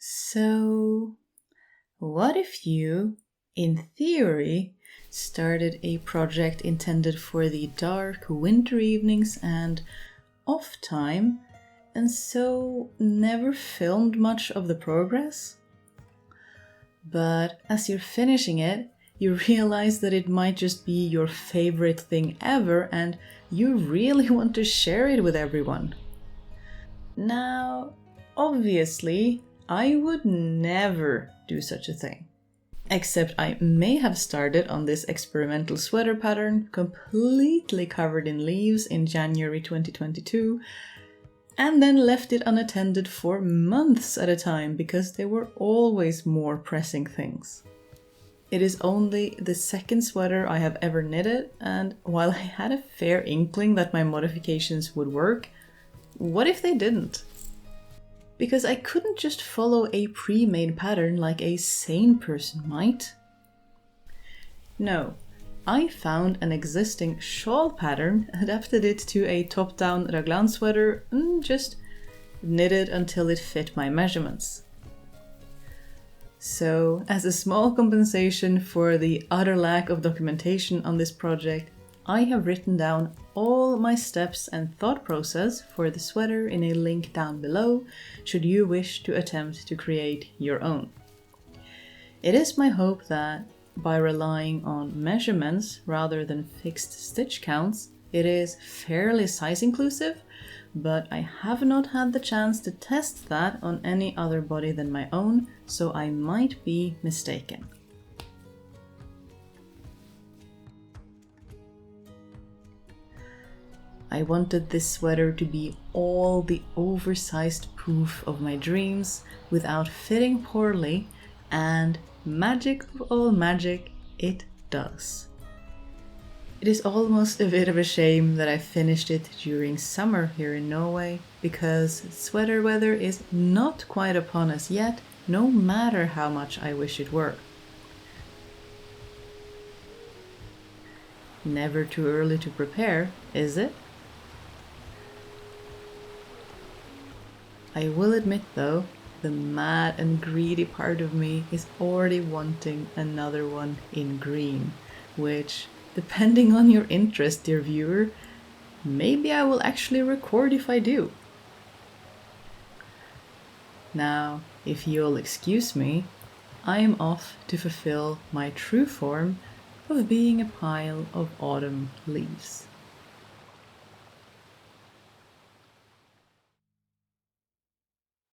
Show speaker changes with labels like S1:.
S1: So, what if you, in theory, started a project intended for the dark winter evenings and off time, and so never filmed much of the progress? But as you're finishing it, you realize that it might just be your favorite thing ever and you really want to share it with everyone. Now, obviously, I would never do such a thing. Except I may have started on this experimental sweater pattern completely covered in leaves in January 2022 and then left it unattended for months at a time because there were always more pressing things. It is only the second sweater I have ever knitted, and while I had a fair inkling that my modifications would work, what if they didn't? Because I couldn't just follow a pre-made pattern like a sane person might. No, I found an existing shawl pattern, adapted it to a top-down raglan sweater, and just knitted until it fit my measurements. So, as a small compensation for the utter lack of documentation on this project, I have written down all my steps and thought process for the sweater in a link down below, should you wish to attempt to create your own. It is my hope that, by relying on measurements rather than fixed stitch counts, it is fairly size inclusive, but I have not had the chance to test that on any other body than my own, so I might be mistaken. I wanted this sweater to be all the oversized proof of my dreams without fitting poorly, and magic of all magic, it does. It is almost a bit of a shame that I finished it during summer here in Norway, because sweater weather is not quite upon us yet, no matter how much I wish it were. Never too early to prepare, is it? I will admit though, the mad and greedy part of me is already wanting another one in green, which, depending on your interest, dear viewer, maybe I will actually record if I do. Now, if you'll excuse me, I am off to fulfill my true form of being a pile of autumn leaves.